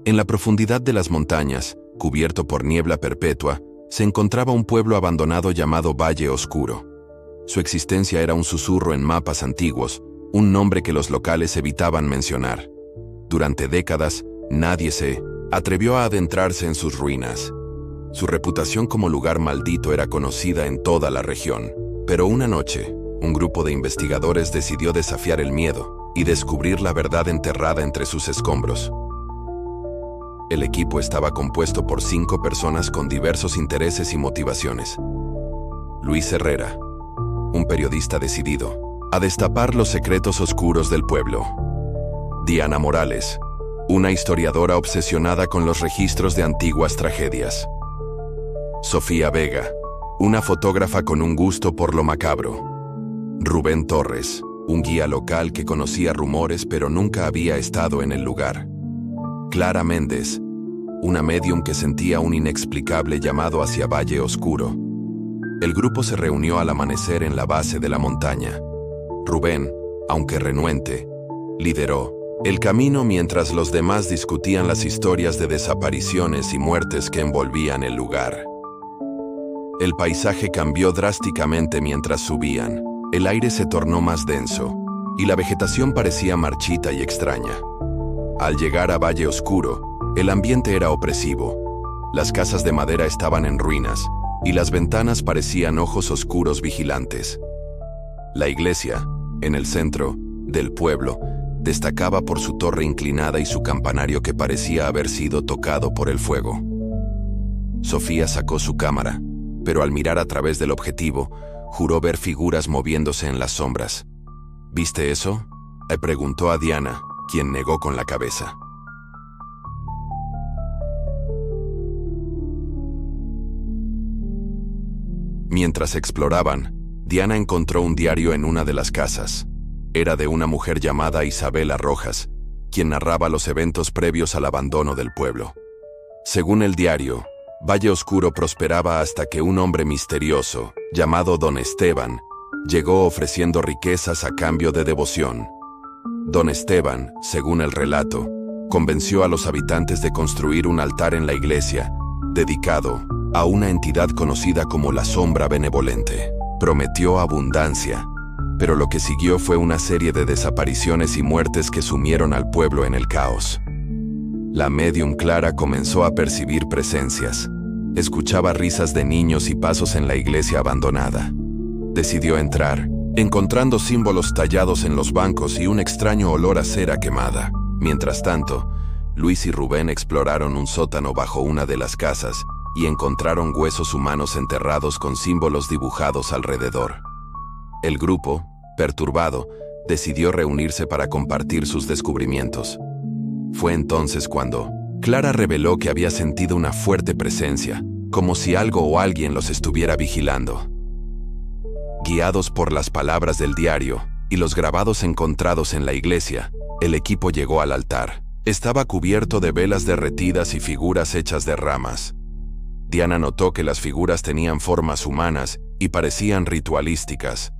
En la profundidad de las montañas, cubierto por niebla perpetua, se encontraba un pueblo abandonado llamado Valle Oscuro. Su existencia era un susurro en mapas antiguos, un nombre que los locales evitaban mencionar. Durante décadas, nadie se atrevió a adentrarse en sus ruinas. Su reputación como lugar maldito era conocida en toda la región. Pero una noche, un grupo de investigadores decidió desafiar el miedo y descubrir la verdad enterrada entre sus escombros. El equipo estaba compuesto por 5 personas con diversos intereses y motivaciones. Luis Herrera, un periodista decidido a destapar los secretos oscuros del pueblo. Diana Morales, una historiadora obsesionada con los registros de antiguas tragedias. Sofía Vega, una fotógrafa con un gusto por lo macabro. Rubén Torres, un guía local que conocía rumores pero nunca había estado en el lugar. Clara Méndez, una médium que sentía un inexplicable llamado hacia Valle Oscuro. El grupo se reunió al amanecer en la base de la montaña. Rubén, aunque renuente, lideró el camino mientras los demás discutían las historias de desapariciones y muertes que envolvían el lugar. El paisaje cambió drásticamente mientras subían. El aire se tornó más denso, y la vegetación parecía marchita y extraña. Al llegar a Valle Oscuro, el ambiente era opresivo. Las casas de madera estaban en ruinas, y las ventanas parecían ojos oscuros vigilantes. La iglesia, en el centro del pueblo, destacaba por su torre inclinada y su campanario que parecía haber sido tocado por el fuego. Sofía sacó su cámara, pero al mirar a través del objetivo, juró ver figuras moviéndose en las sombras. ¿Viste eso?, le preguntó a Diana, quien negó con la cabeza. Mientras exploraban, Diana encontró un diario en una de las casas. Era de una mujer llamada Isabela Rojas, quien narraba los eventos previos al abandono del pueblo. Según el diario, Valle Oscuro prosperaba hasta que un hombre misterioso, llamado Don Esteban, llegó ofreciendo riquezas a cambio de devoción. Don Esteban, según el relato, convenció a los habitantes de construir un altar en la iglesia, dedicado a una entidad conocida como la Sombra Benevolente. Prometió abundancia, pero lo que siguió fue una serie de desapariciones y muertes que sumieron al pueblo en el caos. La médium Clara comenzó a percibir presencias. Escuchaba risas de niños y pasos en la iglesia abandonada. Decidió entrar, encontrando símbolos tallados en los bancos y un extraño olor a cera quemada. Mientras tanto, Luis y Rubén exploraron un sótano bajo una de las casas y encontraron huesos humanos enterrados con símbolos dibujados alrededor. El grupo, perturbado, decidió reunirse para compartir sus descubrimientos. Fue entonces cuando Clara reveló que había sentido una fuerte presencia, como si algo o alguien los estuviera vigilando. Guiados por las palabras del diario y los grabados encontrados en la iglesia, el equipo llegó al altar. Estaba cubierto de velas derretidas y figuras hechas de ramas. Diana notó que las figuras tenían formas humanas y parecían ritualísticas.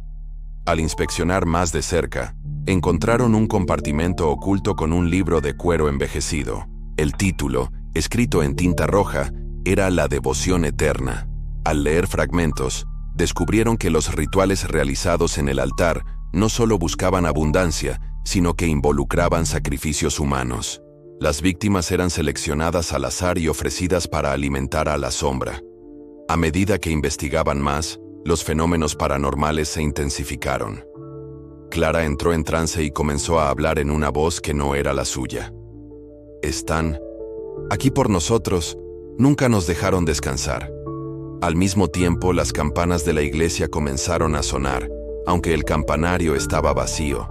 Al inspeccionar más de cerca, encontraron un compartimento oculto con un libro de cuero envejecido. El título, escrito en tinta roja, era La Devoción Eterna. Al leer fragmentos, descubrieron que los rituales realizados en el altar no solo buscaban abundancia, sino que involucraban sacrificios humanos. Las víctimas eran seleccionadas al azar y ofrecidas para alimentar a la sombra. A medida que investigaban más, los fenómenos paranormales se intensificaron. Clara entró en trance y comenzó a hablar en una voz que no era la suya. «Están aquí por nosotros, nunca nos dejaron descansar». Al mismo tiempo, las campanas de la iglesia comenzaron a sonar, aunque el campanario estaba vacío.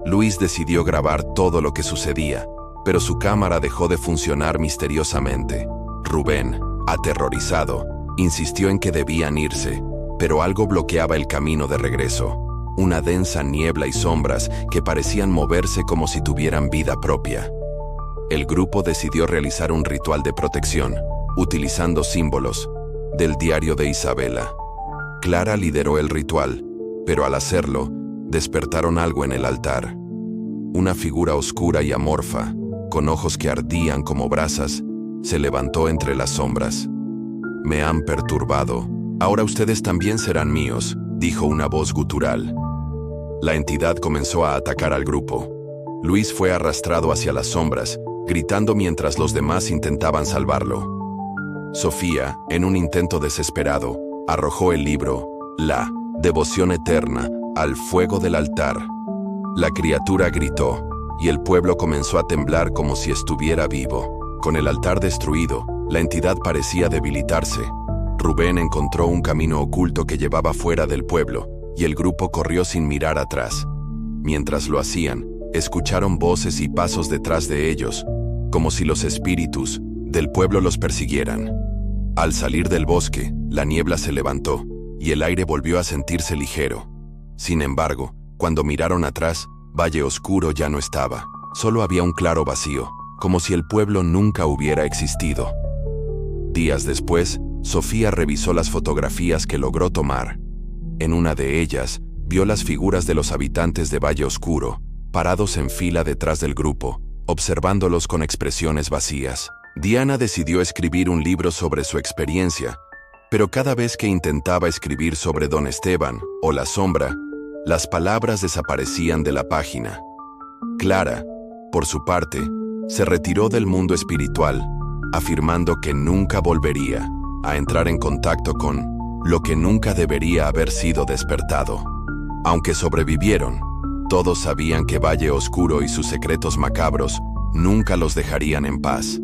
Luis decidió grabar todo lo que sucedía, pero su cámara dejó de funcionar misteriosamente. Rubén, aterrorizado, insistió en que debían irse, pero algo bloqueaba el camino de regreso. Una densa niebla y sombras que parecían moverse como si tuvieran vida propia. El grupo decidió realizar un ritual de protección, utilizando símbolos del diario de Isabela. Clara lideró el ritual, pero al hacerlo, despertaron algo en el altar. Una figura oscura y amorfa, con ojos que ardían como brasas, se levantó entre las sombras. «Me han perturbado. Ahora ustedes también serán míos», dijo una voz gutural. La entidad comenzó a atacar al grupo. Luis fue arrastrado hacia las sombras, gritando mientras los demás intentaban salvarlo. Sofía, en un intento desesperado, arrojó el libro, La Devoción Eterna, al fuego del altar. La criatura gritó, y el pueblo comenzó a temblar como si estuviera vivo. Con el altar destruido, la entidad parecía debilitarse. Rubén encontró un camino oculto que llevaba fuera del pueblo, y el grupo corrió sin mirar atrás. Mientras lo hacían, escucharon voces y pasos detrás de ellos, como si los espíritus del pueblo los persiguieran. Al salir del bosque, la niebla se levantó, y el aire volvió a sentirse ligero. Sin embargo, cuando miraron atrás, Valle Oscuro ya no estaba. Solo había un claro vacío, como si el pueblo nunca hubiera existido. Días después, Sofía revisó las fotografías que logró tomar. En una de ellas, vio las figuras de los habitantes de Valle Oscuro, parados en fila detrás del grupo, observándolos con expresiones vacías. Diana decidió escribir un libro sobre su experiencia, pero cada vez que intentaba escribir sobre Don Esteban o la sombra, las palabras desaparecían de la página. Clara, por su parte, se retiró del mundo espiritual, afirmando que nunca volvería a entrar en contacto con lo que nunca debería haber sido despertado. Aunque sobrevivieron, todos sabían que Valle Oscuro y sus secretos macabros nunca los dejarían en paz.